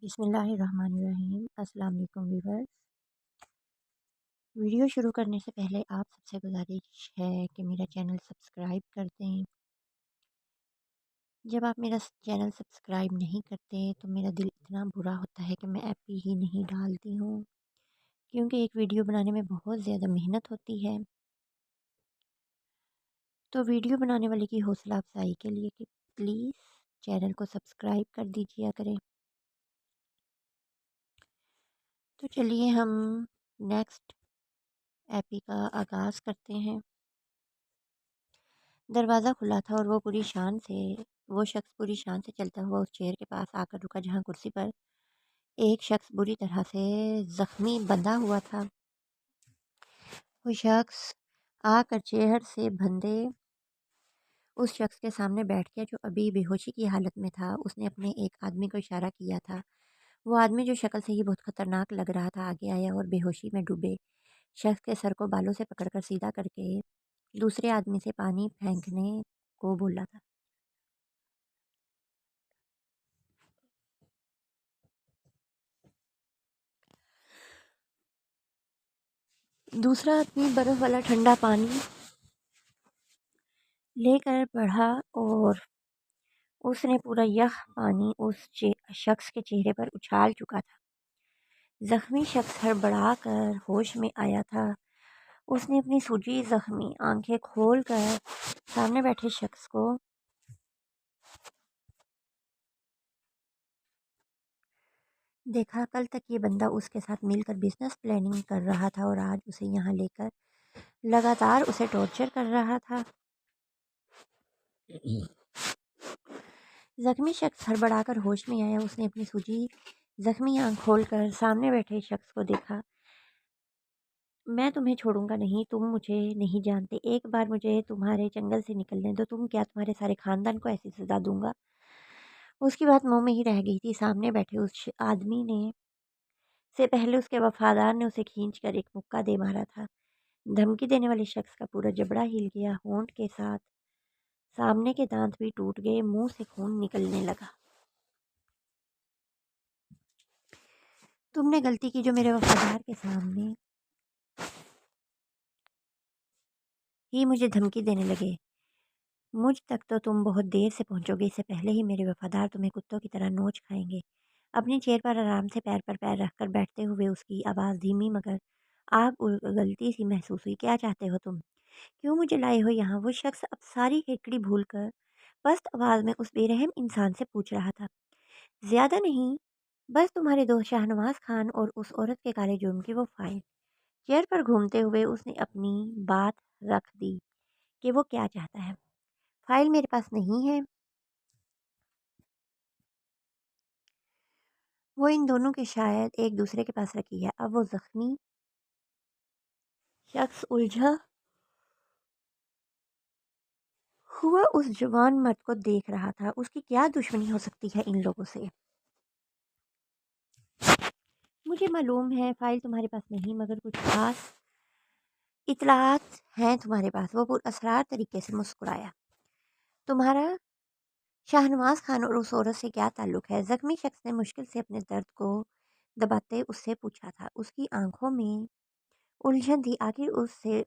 بسم اللہ الرحمن الرحیم۔ السلام علیکم ویورز۔ ویڈیو شروع کرنے سے پہلے آپ سب سے گزارش ہے کہ میرا چینل سبسکرائب کر دیں۔ جب آپ میرا چینل سبسکرائب نہیں کرتے تو میرا دل اتنا برا ہوتا ہے کہ میں ایپی ہی نہیں ڈالتی ہوں، کیونکہ ایک ویڈیو بنانے میں بہت زیادہ محنت ہوتی ہے۔ تو ویڈیو بنانے والے کی حوصلہ افزائی کے لیے کہ پلیز چینل کو سبسکرائب کر دیجیے کریں۔ تو چلیے ہم نیکسٹ ایپی کا آغاز کرتے ہیں۔ دروازہ کھلا تھا اور وہ شخص پوری شان سے چلتا ہوا اس چیئر کے پاس آ کر رکا جہاں کرسی پر ایک شخص بری طرح سے زخمی بندھا ہوا تھا۔ وہ شخص آ کر چیئر سے بندھے اس شخص کے سامنے بیٹھ گیا جو ابھی بے ہوشی کی حالت میں تھا۔ اس نے اپنے ایک آدمی کو اشارہ کیا تھا۔ وہ آدمی جو شکل سے ہی بہت خطرناک لگ رہا تھا آگے آیا اور بے ہوشی میں ڈوبے شخص کے سر کو بالوں سے پکڑ کر سیدھا کر کے دوسرے آدمی سے پانی پھینکنے کو بولا تھا۔ دوسرا آدمی برف والا ٹھنڈا پانی لے کر بڑھا اور اس نے پورا یخ پانی اس شخص کے چہرے پر اچھال چکا تھا۔ زخمی شخص ہڑبڑا کر ہوش میں آیا تھا۔ اس نے اپنی سوجی زخمی آنکھیں کھول کر سامنے بیٹھے شخص کو دیکھا۔ کل تک یہ بندہ اس کے ساتھ مل کر بزنس پلاننگ کر رہا تھا اور آج اسے یہاں لے کر لگاتار اسے ٹارچر کر رہا تھا۔ زخمی شخص ہڑبڑا کر ہوش میں آیا۔ اس نے اپنی سوجی زخمی آنکھ کھول کر سامنے بیٹھے شخص کو دیکھا۔ میں تمہیں چھوڑوں گا نہیں، تم مجھے نہیں جانتے، ایک بار مجھے تمہارے چنگل سے نکلنے دو، تم کیا تمہارے سارے خاندان کو ایسی سزا دوں گا؟ اس کی بات منہ میں ہی رہ گئی تھی۔ سامنے بیٹھے اس آدمی نے سے پہلے اس کے وفادار نے اسے کھینچ کر ایک مکہ دے مارا تھا۔ دھمکی دینے والے شخص کا پورا جبڑا ہل گیا، ہونٹ کے ساتھ سامنے کے دانت بھی ٹوٹ گئے، منہ سے خون نکلنے لگا۔ تم نے غلطی کی جو میرے وفادار کے سامنے ہی مجھے دھمکی دینے لگے۔ مجھ تک تو تم بہت دیر سے پہنچو گے، اس سے پہلے ہی میرے وفادار تمہیں کتوں کی طرح نوچ کھائیں گے۔ اپنی چیئر پر آرام سے پیر پر پیر رکھ کر بیٹھتے ہوئے اس کی آواز دھیمی مگر آگ اگلتی سی محسوس ہوئی۔ کیا چاہتے ہو تم؟ کیوں مجھے لائے ہو یہاں؟ وہ شخص اب ساری ہیکڑی بھول کر پست آواز میں اس بے رحم انسان سے پوچھ رہا تھا۔ زیادہ نہیں، بس تمہارے دوست شاہنواز خان اور اس عورت کے کالے جرم کی وہ فائل۔ چیئر پر گھومتے ہوئے اس نے اپنی بات رکھ دی کہ وہ کیا چاہتا ہے۔ فائل میرے پاس نہیں ہے، وہ ان دونوں کے شاید ایک دوسرے کے پاس رکھی ہے۔ اب وہ زخمی شخص الجھا ہوا اس جوان مرد کو دیکھ رہا تھا۔ اس کی کیا دشمنی ہو سکتی ہے ان لوگوں سے؟ مجھے معلوم ہے فائل تمہارے پاس نہیں، مگر کچھ خاص اطلاعات ہیں تمہارے پاس۔ وہ پر اسرار طریقے سے مسکرایا۔ تمہارا شاہنواز خان اور اس عورت سے کیا تعلق ہے؟ زخمی شخص نے مشکل سے اپنے درد کو دباتے اس سے پوچھا تھا۔ اس کی آنکھوں میں الجھن تھی۔ آخر اس سے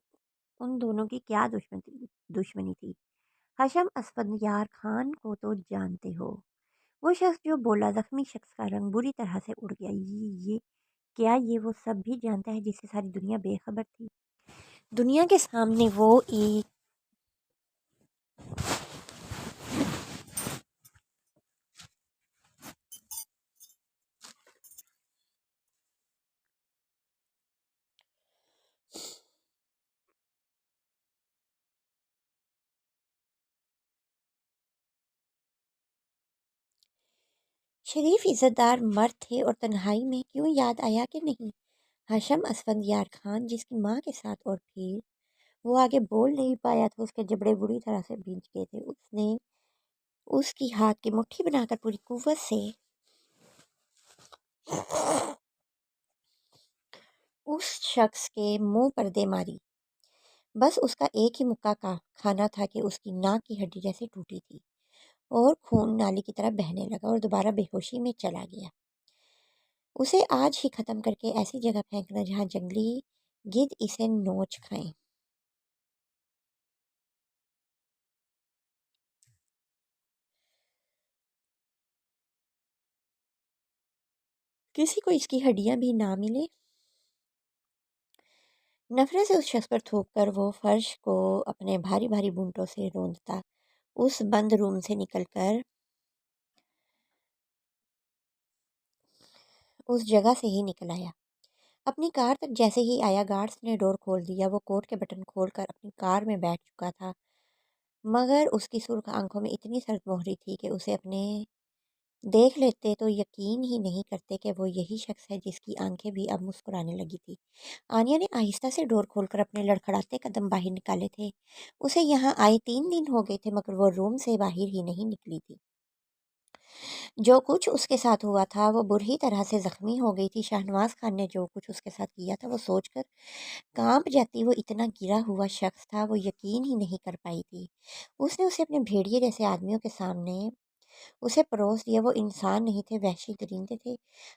ان دونوں کی کیا دشمنی تھی؟ ہاشم اسفندیار خان کو تو جانتے ہو، وہ شخص جو بولا۔ زخمی شخص کا رنگ بری طرح سے اڑ گیا۔ کیا یہ وہ سب بھی جانتا ہے جس سے ساری دنیا بے خبر تھی؟ دنیا کے سامنے وہ ایک شریف عزت دار مرد تھے اور تنہائی میں کیوں یاد آیا کہ نہیں ہاشم اسفندیار خان، جس کی ماں کے ساتھ، اور پھر وہ آگے بول نہیں پایا تھا۔ اس کے جبڑے بری طرح سے بھیج گئے تھے۔ اس نے اس کی ہاتھ کی مٹھی بنا کر پوری قوت سے اس شخص کے منہ پر دے ماری۔ بس اس کا ایک ہی مکہ کھانا تھا کہ اس کی ناک کی ہڈی جیسے ٹوٹی تھی اور خون نالی کی طرح بہنے لگا اور دوبارہ بے ہوشی میں چلا گیا۔ اسے آج ہی ختم کر کے ایسی جگہ پھینکنا جہاں جنگلی گدھ اسے نوچ کھائیں۔ کسی کو اس کی ہڈیاں بھی نہ ملے۔ نفرت سے اس شخص پر تھوک کر وہ فرش کو اپنے بھاری بھاری بونٹوں سے روندتا اس بند روم سے نکل کر اس جگہ سے ہی نکل آیا۔ اپنی کار تک جیسے ہی آیا گارڈز نے ڈور کھول دیا۔ وہ کوٹ کے بٹن کھول کر اپنی کار میں بیٹھ چکا تھا، مگر اس کی سرخ آنکھوں میں اتنی سرد مہری تھی کہ اسے اپنے دیکھ لیتے تو یقین ہی نہیں کرتے کہ وہ یہی شخص ہے جس کی آنکھیں بھی اب مسکرانے لگی تھی۔ آنیا نے آہستہ سے ڈور کھول کر اپنے لڑکھڑاتے قدم باہر نکالے تھے۔ اسے یہاں آئے 3 دن ہو گئے تھے، مگر وہ روم سے باہر ہی نہیں نکلی تھی۔ جو کچھ اس کے ساتھ ہوا تھا وہ بری طرح سے زخمی ہو گئی تھی۔ شاہنواز خان نے جو کچھ اس کے ساتھ کیا تھا وہ سوچ کر کانپ جاتی۔ وہ اتنا گرا ہوا شخص تھا، وہ یقین ہی نہیں کر پائی تھی۔ اس نے اسے اپنے بھیڑیے جیسے آدمیوں کے سامنے اسے پروس دیا۔ وہ انسان نہیں تھے، وحشی درندے تھے۔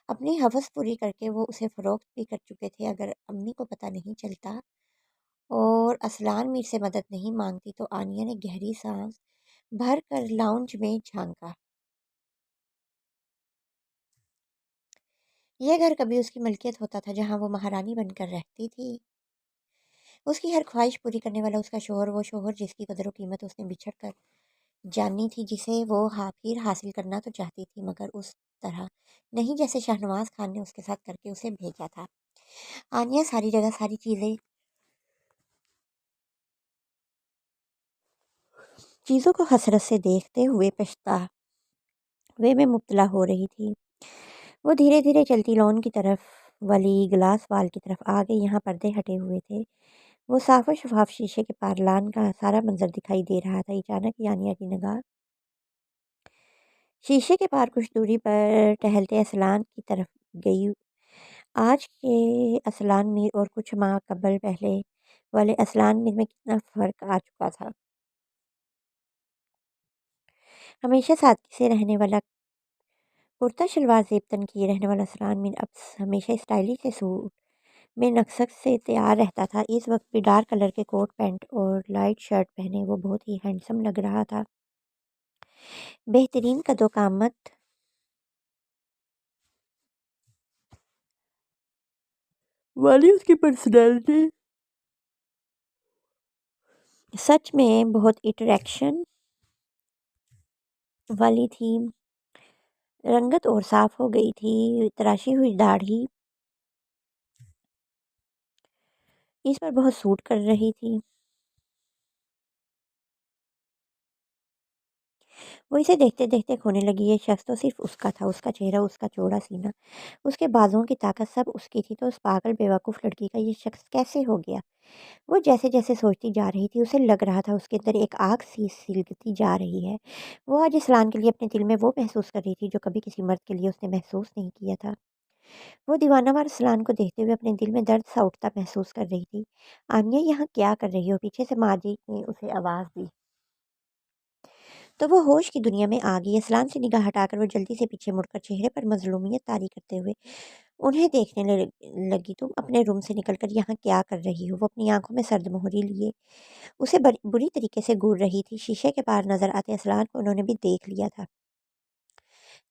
اپنی ہوس پوری کر کے وہ اسے فروخت بھی کر چکے تھے۔ اگر امی کو پتہ نہیں چلتا اور اسلان میر سے مدد نہیں مانگتی تو آنیا نے گہری سانس بھر کر لاؤنج میں جھانکا۔ یہ گھر کبھی اس کی ملکیت ہوتا تھا، جہاں وہ مہارانی بن کر رہتی تھی۔ اس کی ہر خواہش پوری کرنے والا اس کا شوہر، وہ شوہر جس کی قدر و قیمت اس نے بچھڑ کر جانی تھی، جسے وہ پھر حاصل کرنا تو چاہتی تھی، مگر اس طرح نہیں جیسے شاہنواز خان نے اس کے ساتھ کر کے اسے بھیجا تھا۔ آنیا ساری جگہ ساری چیزوں کو حسرت سے دیکھتے ہوئے پچھتاوے میں مبتلا ہو رہی تھی۔ وہ دھیرے دھیرے چلتی لون کی طرف والی گلاس وال کی طرف آ گئی۔ یہاں پردے ہٹے ہوئے تھے، وہ صاف و شفاف شیشے کے پار لان کا سارا منظر دکھائی دے رہا تھا۔ اچانک آنیا کی نگاہ شیشے کے پار کچھ دوری پر ٹہلتے اسلان کی طرف گئی۔ آج کے اسلان میر اور کچھ ماہ قبل پہلے والے اسلان میر میں کتنا فرق آ چکا تھا۔ ہمیشہ سادگی سے رہنے والا، کرتا شلوار زیب تن کیے رہنے والا اسلان میر اب ہمیشہ اسٹائلش سے سوٹ میں نقص سے تیار رہتا تھا۔ اس وقت بھی ڈارک کلر کے کوٹ پینٹ اور لائٹ شرٹ پہنے وہ بہت ہی ہینڈسم لگ رہا تھا۔ بہترین قد و قامت والی اس کی پرسنالٹی سچ میں بہت اٹریکشن والی تھی۔ رنگت اور صاف ہو گئی تھی، تراشی ہوئی داڑھی اس پر بہت سوٹ کر رہی تھی۔ وہ اسے دیکھتے دیکھتے کھونے لگی۔ یہ شخص تو صرف اس کا تھا، اس کا چہرہ، اس کا چوڑا سینہ، اس کے بازوؤں کی طاقت، سب اس کی تھی۔ تو اس پاگل بیوقوف لڑکی کا یہ شخص کیسے ہو گیا؟ وہ جیسے جیسے سوچتی جا رہی تھی اسے لگ رہا تھا اس کے اندر ایک آگ سی سلگتی جا رہی ہے۔ وہ آج اسلان کے لیے اپنے دل میں وہ محسوس کر رہی تھی جو کبھی کسی مرد کے لیے اس نے محسوس نہیں کیا تھا۔ وہ دیوانہ وار اسلان کو دیکھتے ہوئے اپنے دل میں درد سا اٹھتا محسوس کر رہی تھی۔ آنیا یہاں کیا کر رہی ہو؟ پیچھے سے ماجد نے اسے آواز دی تو وہ ہوش کی دنیا میں آ گئی۔ اسلان سے نگاہ ہٹا کر وہ جلدی سے پیچھے مڑ کر چہرے پر مظلومیت طاری کرتے ہوئے انہیں دیکھنے لگی۔ تم اپنے روم سے نکل کر یہاں کیا کر رہی ہو؟ وہ اپنی آنکھوں میں سرد مہری لیے اسے بری طریقے سے گور رہی تھی۔ شیشے کے پار نظر آتے اسلان کو انہوں نے بھی دیکھ لیا تھا۔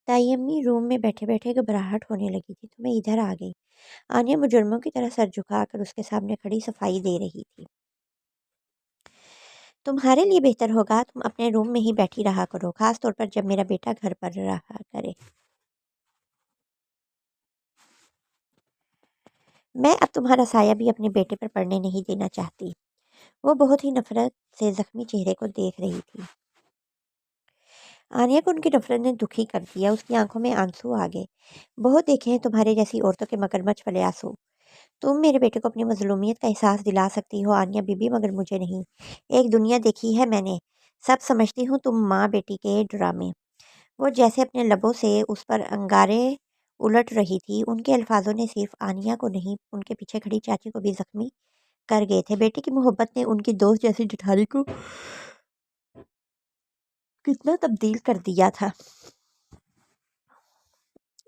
تائی امی روم میں بیٹھے بیٹھے گھبراہٹ ہونے لگی تھی تو میں ادھر آ گئی۔ آنیا مجرموں کی طرح سر جھکا کر اس کے سامنے کھڑی صفائی دے رہی تھی۔ تمہارے لیے بہتر ہوگا تم اپنے روم میں ہی بیٹھی رہا کرو، خاص طور پر جب میرا بیٹا گھر پر رہا کرے۔ میں اب تمہارا سایہ بھی اپنے بیٹے پر پڑنے نہیں دینا چاہتی۔ وہ بہت ہی نفرت سے زخمی چہرے کو دیکھ رہی تھی۔ آنیا کو ان کی نفرت نے دکھی کر دیا۔ اس کی آنکھوں میں آنسو آ گئے۔ بہت دیکھے ہیں تمہارے جیسی عورتوں کے مگرمچھ والے آنسو۔ تم میرے بیٹے کو اپنی مظلومیت کا احساس دلا سکتی ہو آنیا بی بی، مگر مجھے نہیں۔ ایک دنیا دیکھی ہے میں نے، سب سمجھتی ہوں تم ماں بیٹی کے ڈرامے۔ وہ جیسے اپنے لبوں سے اس پر انگارے الٹ رہی تھی۔ ان کے الفاظوں نے صرف آنیا کو نہیں، ان کے پیچھے کھڑی چاچی کو بھی زخمی کر گئے تھے۔ بیٹی کی محبت نے ان کی دوست جیسی جٹھانی کو کتنا تبدیل کر دیا تھا۔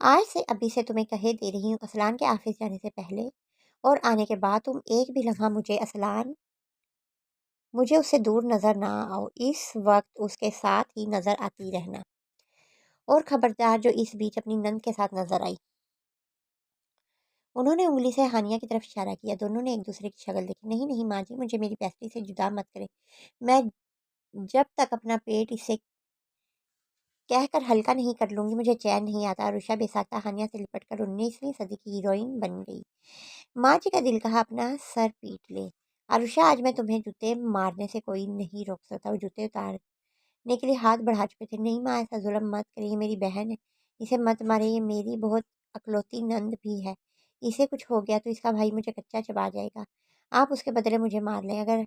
آج سے ابھی سے تمہیں کہے دے رہی ہوں، اسلان کے آفس جانے سے پہلے اور آنے کے بعد تم ایک بھی لمحہ مجھے اس سے دور نظر نہ آؤ، اس وقت اس کے ساتھ ہی نظر آتی رہنا۔ اور خبردار جو اس بیچ اپنی نند کے ساتھ نظر آئی۔ انہوں نے انگلی سے ہانیہ کی طرف اشارہ کیا۔ دونوں نے ایک دوسرے کی شکل دیکھی۔ نہیں نہیں ماں جی، مجھے میری بیسٹی سے جدا مت کرے، میں جب تک اپنا پیٹ اسے کہہ کر ہلکا نہیں کر لوں گی مجھے چین نہیں آتا۔ عروشہ بے ساختہ ہانیہ سے لپٹ کر 19ویں صدی کی ہیروئن بن گئی۔ ماں جی کا دل کہا اپنا سر پیٹ لے۔ عروشہ، آج میں تمہیں جوتے مارنے سے کوئی نہیں روک سکتا۔ وہ جوتے اتارنے کے لیے ہاتھ بڑھا چکے تھے۔ نہیں ماں، ایسا ظلم مت کرے، یہ میری بہن ہے، اسے مت مارے، یہ میری بہت اکلوتی نند بھی ہے، اسے کچھ ہو گیا تو اس کا بھائی مجھے کچا چبا جائے گا۔ آپ اس کے بدلے مجھے مار لیں، اگر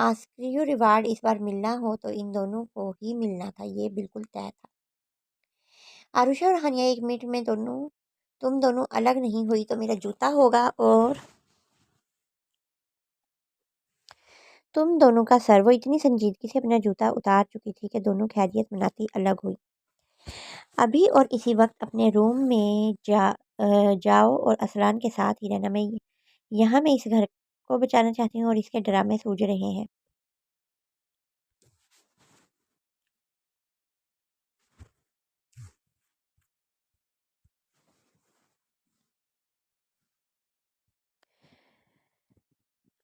آسکریو ریوارڈ اس بار ملنا ہو تو ان دونوں کو ہی ملنا تھا، یہ بالکل طے تھا۔ عروشہ اور ہانیہ، ایک منٹ میں تم دونوں الگ نہیں ہوئی تو میرا جوتا ہوگا اور تم دونوں کا سر۔ وہ اتنی سنجیدگی سے اپنا جوتا اتار چکی تھی کہ دونوں خیریت مناتی الگ ہوئی۔ ابھی اور اسی وقت اپنے روم میں جاؤ اور اسلان کے ساتھ ہی رہنا۔ میں اس گھر کو بچانا چاہتی ہوں اور اس کے ڈرامے سوج رہے ہیں۔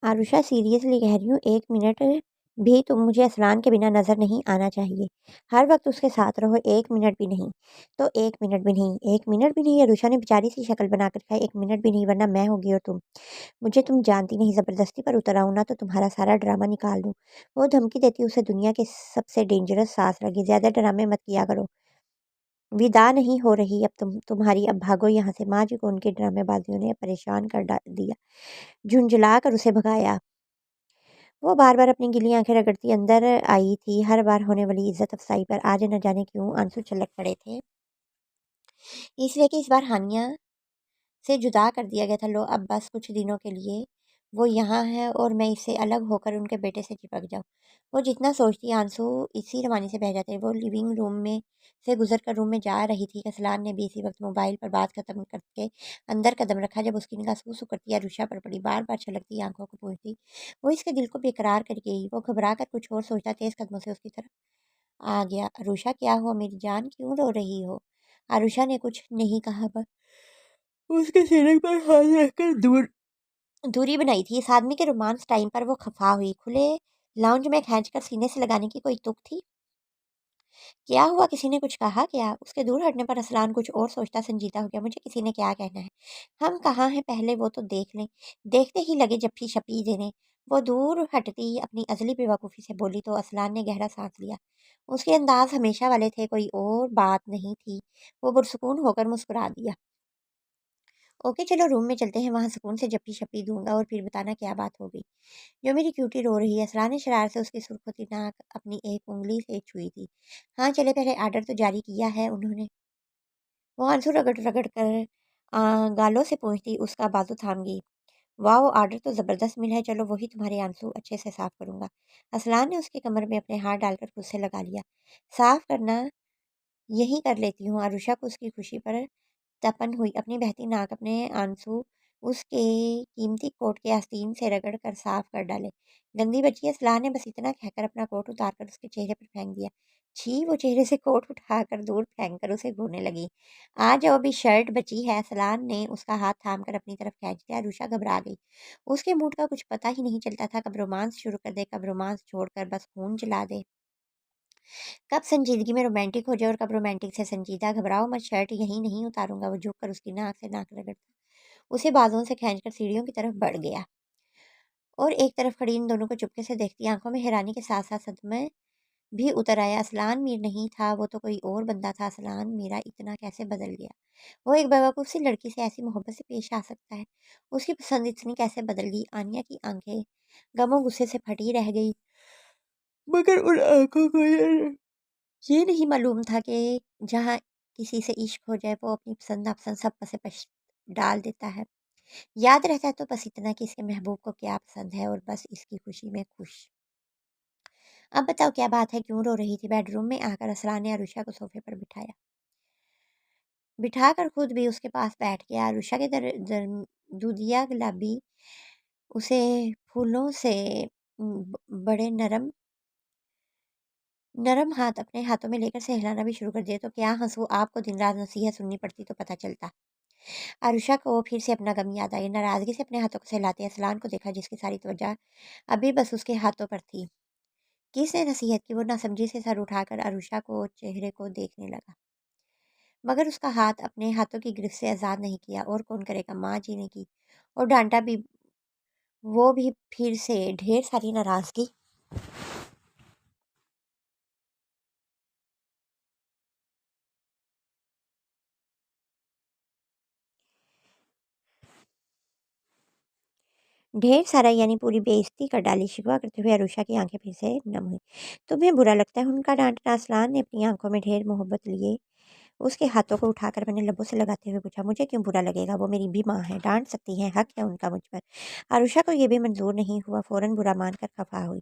عروشہ سیریسلی کہہ رہی ہوں، ایک منٹ بھی تم مجھے اسلان کے بنا نظر نہیں آنا چاہیے۔ ہر وقت اس کے ساتھ رہو، ایک منٹ بھی نہیں تو ایک منٹ بھی نہیں، ایک منٹ بھی نہیں۔ عروشہ نے بیچاری سی شکل بنا کر کہا، ایک منٹ بھی نہیں، ورنہ میں ہوگی اور مجھے تم جانتی نہیں، زبردستی پر اتر آؤں نا تو تمہارا سارا ڈرامہ نکال دوں۔ وہ دھمکی دیتی اسے دنیا کے سب سے ڈینجرس سانس لگی۔ زیادہ ڈرامے مت کیا کرو، ودا نہیں ہو رہی اب تمہاری، اب بھاگو یہاں سے۔ ماں جی کو ان کی ڈرامے بازیوں نے پریشان کر دیا، جھنجھلا کر اسے بھگایا۔ وہ بار بار اپنی گلی آنکھیں رگڑتی اندر آئی تھی، ہر بار ہونے والی عزت افزائی پر آج نہ جانے کیوں آنسو چھلک پڑے تھے، اس لیے کہ اس بار ہانیہ سے جدا کر دیا گیا تھا۔ لو اب بس کچھ دنوں کے لیے وہ یہاں ہے اور میں اس سے الگ ہو کر ان کے بیٹے سے چپک جاؤں۔ وہ جتنا سوچتی آنسو اسی روانی سے بہہ جاتے۔ وہ لیونگ روم میں سے گزر کر روم میں جا رہی تھی کہ اسلان نے بھی اسی وقت موبائل پر بات ختم کر کے اندر قدم رکھا۔ جب اس کی نگاہ سو کرتی عروشہ پر پڑی، بار بار چھلکتی آنکھوں کو پوچھتی، وہ اس کے دل کو بےقرار کر گئی۔ وہ گھبرا کر کچھ اور سوچتا تیز قدموں سے اس کی طرف آ گیا۔ عروشہ، کیا ہوا میری جان، کیوں رو رہی ہو؟ عروشہ نے کچھ نہیں کہا، بس اس کے سینے پر ہاتھ رکھ کر دوری بنائی تھی۔ اس آدمی کے رومانس ٹائم پر وہ خفا ہوئی۔ کھلے لاؤنج میں کھینچ کر سینے سے لگانے کی کوئی تک تھی؟ کیا ہوا، کسی نے کچھ کہا کیا؟ اس کے دور ہٹنے پر اسلان کچھ اور سوچتا سنجیدہ ہو گیا۔ مجھے کسی نے کیا کہنا ہے، ہم کہاں ہیں پہلے وہ تو دیکھ لیں۔ دیکھتے ہی لگے جپھی شپی دینے۔ وہ دور ہٹتی اپنی ازلی بے وقوفی سے بولی تو اسلان نے گہرا سانس لیا۔ اس کے انداز ہمیشہ والے تھے، کوئی اور بات نہیں تھی۔ وہ پرسکون ہو کر مسکرا دیا۔ اوکے چلو روم میں چلتے ہیں، وہاں سکون سے جپی شپی دوں گا اور پھر بتانا کیا بات ہو گئی۔ جو میری کیوٹی رو رہی ہے، اسرار نے شرار سے اس کی سرخوتی ناک اپنی ایک انگلی سے چھوئی تھی۔ ہاں چلے، پہلے آرڈر تو جاری کیا ہے انہوں نے؟ وہ آنسو رگڑ رگڑ کر گالوں سے پہنچتی اس کا بازو تھام گئی۔ واہ، آرڈر تو زبردست مل ہے، چلو وہی تمہارے آنسو اچھے سے صاف کروں گا۔ اسلان نے اس کی کمر میں اپنے ہاتھ ڈال کر خود سے لگا لیا۔ صاف کرنا یہی کر لیتی ہوں۔ عروشہ کو اس کی خوشی پر تپن ہوئی، اپنی بہتی ناک اپنے آنسو اس کے قیمتی کوٹ کے آستین سے رگڑ کر صاف کر ڈالے۔ گندی بچی، اسلان نے بس اتنا کہہ کر اپنا کوٹ اتار کر اس کے چہرے پر پھینک دیا۔ چھی، وہ چہرے سے کوٹ اٹھا کر دور پھینک کر اسے گھورنے لگی۔ آ جاؤ، ابھی شرٹ بچی ہے۔ اسلان نے اس کا ہاتھ تھام کر اپنی طرف کھینچ لیا۔ عروشہ گھبرا گئی، اس کے موڈ کا کچھ پتہ ہی نہیں چلتا تھا، کب رومانس شروع کر دے، کب رومانس چھوڑ کر بس خون جلا دے، کب سنجیدگی میں رومانٹک ہو جائے اور کب رومانٹک سے سنجیدہ۔ گھبراؤ مت، شرٹ یہیں نہیں اتاروں گا۔ وہ جھک کر اس کی ناک سے ناک رگڑتا اسے بازوؤں سے کھینچ کر سیڑھیوں کی طرف بڑھ گیا اور ایک طرف کھڑی ان دونوں کو چپکے سے دیکھتی آنکھوں میں حیرانی کے ساتھ ساتھ صدمے بھی اتر آیا۔ اسلان میر نہیں تھا، وہ تو کوئی اور بندہ تھا۔ اسلان میرا اتنا کیسے بدل گیا؟ وہ ایک بیوقوف سی لڑکی سے ایسی محبت سے پیش آ سکتا ہے؟ اس کی پسند اتنی کیسے بدل گئی؟ آنیہ کی آنکھیں غم و غصے سے پھٹی رہ گئی، مگر ان آنکھوں کو یہ نہیں معلوم تھا کہ جہاں کسی سے عشق ہو جائے وہ اپنی پسند ناپسند سب پسے پش ڈال دیتا ہے۔ یاد رہتا ہے تو بس اتنا کہ اس کے محبوب کو کیا پسند ہے اور بس اس کی خوشی میں خوش۔ اب بتاؤ کیا بات ہے، کیوں رو رہی تھی؟ بیڈ روم میں آ کر اسرار نے عروشہ کو صوفے پر بٹھا کر خود بھی اس کے پاس بیٹھ گیا۔ عروشہ کے دودیا گلابی اسے پھولوں سے بڑے نرم نرم ہاتھ اپنے ہاتھوں میں لے کر سہلانا بھی شروع کر دیا۔ تو کیا ہنسو، آپ کو دن رات نصیحت سننی پڑتی تو پتہ چلتا۔ عروشہ کو پھر سے اپنا غم یاد آئی، ناراضگی سے اپنے ہاتھوں کو سہلاتے اسلان کو دیکھا، جس کی ساری توجہ ابھی بس اس کے ہاتھوں پر تھی۔ کس نے نصیحت کی؟ وہ ناسمجھی سے سر اٹھا کر عروشہ کو چہرے کو دیکھنے لگا، مگر اس کا ہاتھ اپنے ہاتھوں کی گرفت سے آزاد نہیں کیا۔ اور کون کرے گا، ماں جی نے کی، اور ڈانٹا بھی، وہ بھی پھر سے ڈھیر ساری ناراضگی۔ ڈھیر سارا یعنی پوری بے عزتی کر ڈالی۔ شکوہ کرتے ہوئے عروشہ کی آنکھیں پھر سے نم ہوئی۔ تمہیں برا لگتا ہے ان کا ڈانٹنا؟ اسلان نے اپنی آنکھوں میں ڈھیر محبت لیے اس کے ہاتھوں کو اٹھا کر اپنے لبوں سے لگاتے ہوئے پوچھا۔ مجھے کیوں برا لگے گا، وہ میری بھی ماں ہے، ڈانٹ سکتی ہیں، حق ہے ان کا مجھ پر۔ عروشہ کو یہ بھی منظور نہیں ہوا، فوراً برا مان کر خفا ہوئی،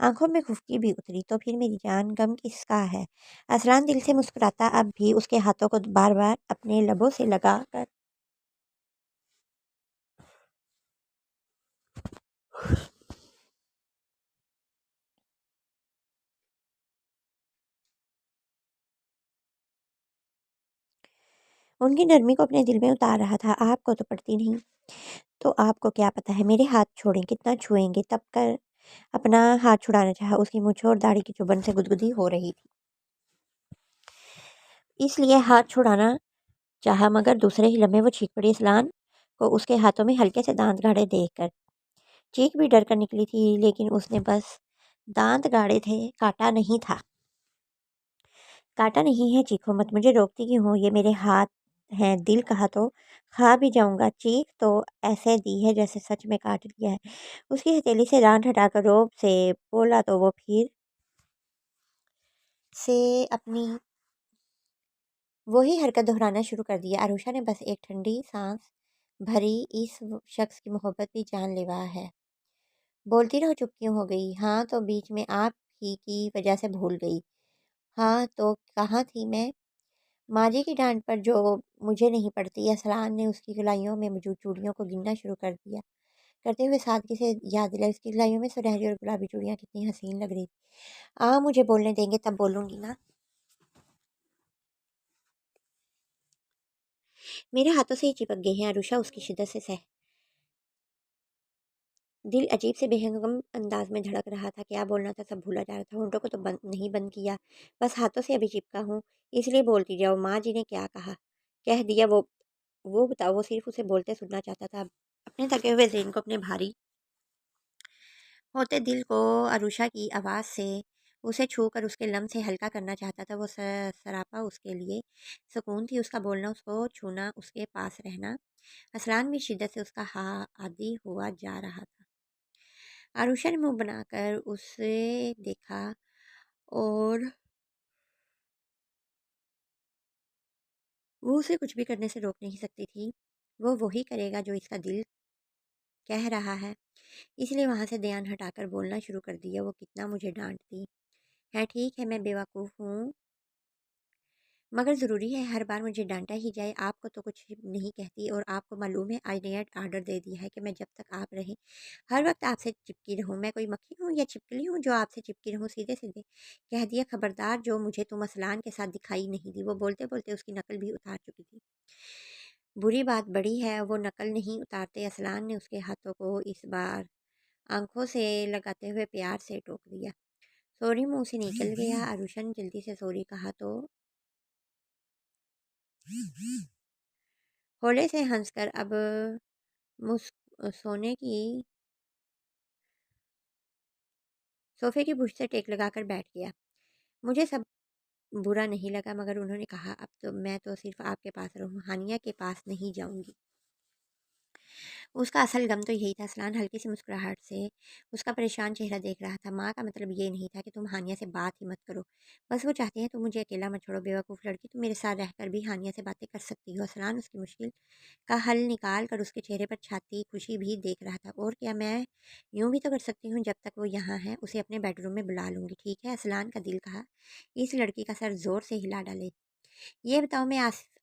آنکھوں میں خفگی بھی اتری۔ تو پھر میری جان، غم کس کا ہے؟ اسلان دل سے مسکراتا اب بھی اس کے ہاتھوں کو بار بار اپنے لبوں سے لگا کر ان کی نرمی کو اپنے دل میں اتار رہا تھا۔ آپ کو تو پڑتی نہیں، تو آپ کو کیا پتہ ہے؟ میرے ہاتھ چھوڑیں، کتنا چھوئیں گے؟ تب کر اپنا ہاتھ چھڑانا چاہا، اس کی مونچھوں اور داڑھی کی چبھن سے گدگدی ہو رہی تھی، اس لیے ہاتھ چھڑانا چاہا، مگر دوسرے ہی لمحے وہ چیخ پڑی۔ اسلان کو اس کے ہاتھوں میں ہلکے سے دانت گاڑے دیکھ کر چیخ بھی ڈر کر نکلی تھی، لیکن اس نے بس دانت گاڑے تھے، کاٹا نہیں تھا۔ کاٹا نہیں ہے، چیخو مت، مجھے روکتی کیوں ہو؟ یہ میرے ہاتھ ہیں، دل کہا تو کھا بھی جاؤں گا۔ چیخ تو ایسے دی ہے جیسے سچ میں کاٹ لیا ہے۔ اس کی ہتھیلی سے ڈانٹ ہٹا کر روب سے بولا تو وہ پھر سے اپنی وہی حرکت دہرانا شروع کر دیا۔ عروشہ نے بس ایک ٹھنڈی سانس بھری، اس شخص کی محبت بھی جان لیوا ہے۔ بولتی رہو، چپ کیوں ہو گئی؟ ہاں تو بیچ میں آپ ہی کی وجہ سے بھول گئی۔ ہاں تو کہاں تھی میں؟ ماں جی کی ڈانٹ پر جو مجھے نہیں پڑتی۔ اسلان نے اس کی گلائیوں میں موجود چوڑیوں کو گننا شروع کر دیا، کرتے ہوئے سادگی سے یاد دلائی، اس کی گلائیوں میں سنہری اور گلابی چوڑیاں کتنی حسین لگ رہی تھی۔ مجھے بولنے دیں گے، تب بولوں گی نا۔ میرے ہاتھوں سے ہی چپک گئے ہیں۔ عروشہ اس کی شدت سے دل عجیب سے بےہنگم انداز میں دھڑک رہا تھا، کیا بولنا تھا سب بھولا جا رہا تھا۔ ہونٹوں کو تو نہیں بند کیا، بس ہاتھوں سے ابھی چپکا ہوں، اس لیے بولتی جاؤ۔ ماں جی نے کیا کہہ دیا وہ بتاؤ۔ وہ صرف اسے بولتے سننا چاہتا تھا، اپنے تھکے ہوئے ذہن کو، اپنے بھاری ہوتے دل کو عروشہ کی آواز سے اسے چھو کر اس کے لم سے ہلکا کرنا چاہتا تھا۔ وہ سراپا اس کے لیے سکون تھی، اس کا بولنا، اس کو چھونا، اس کے پاس رہنا۔ اسلان بھی شدت سے اس کا عادی ہوا جا رہا تھا۔ عروشہ نے منہ بنا کر اسے دیکھا، اور وہ اسے کچھ بھی کرنے سے روک نہیں سکتی تھی۔ وہ وہی کرے گا جو اس کا دل کہہ رہا ہے، اس لیے وہاں سے دھیان ہٹا کر بولنا شروع کر دیا۔ وہ کتنا مجھے ڈانٹتی ہے، ٹھیک ہے میں بیوقوف ہوں، مگر ضروری ہے ہر بار مجھے ڈانٹا ہی جائے؟ آپ کو تو کچھ نہیں کہتی، اور آپ کو معلوم ہے آج نیا آرڈر دے دیا ہے کہ میں جب تک آپ رہیں ہر وقت آپ سے چپکی رہوں۔ میں کوئی مکھی ہوں یا چھپکلی ہوں جو آپ سے چپکی رہوں؟ سیدھے سیدھے کہہ دیا، خبردار، جو مجھے تم اسلان کے ساتھ دکھائی نہیں دی۔ وہ بولتے بولتے اس کی نقل بھی اتار چکی تھی۔ بری بات بڑی ہے، وہ نقل نہیں اتارتے۔ اسلان نے اس کے ہاتھوں کو اس بار آنکھوں سے لگاتے ہوئے پیار سے ٹوک دیا۔ سوری منہ سے نکل گیا۔ عروشہ نے جلدی سے سوری کہا تو ہولے سے ہنس کر اب صوفے کی بھوش سے ٹیک لگا کر بیٹھ گیا۔ مجھے سب برا نہیں لگا، مگر انہوں نے کہا اب تو میں تو صرف آپ کے پاس رہوں، ہانیہ کے پاس نہیں جاؤں گی۔ اس کا اصل غم تو یہی تھا۔ اسلان ہلکی سی مسکراہٹ سے اس کا پریشان چہرہ دیکھ رہا تھا۔ ماں کا مطلب یہ نہیں تھا کہ تم ہانیہ سے بات ہی مت کرو، بس وہ چاہتی ہیں تم مجھے اکیلا مت چھوڑو۔ بیوقوف لڑکی، تم میرے ساتھ رہ کر بھی ہانیہ سے باتیں کر سکتی ہو۔ اسلان اس کی مشکل کا حل نکال کر اس کے چہرے پر چھاتی خوشی بھی دیکھ رہا تھا۔ اور کیا، میں یوں بھی تو کر سکتی ہوں، جب تک وہ یہاں ہے اسے اپنے بیڈ روم میں بلا لوں گی، ٹھیک ہے؟ اسلان کا دل کہا اس لڑکی کا سر زور سے ہلا ڈالے۔ یہ بتاؤ، میں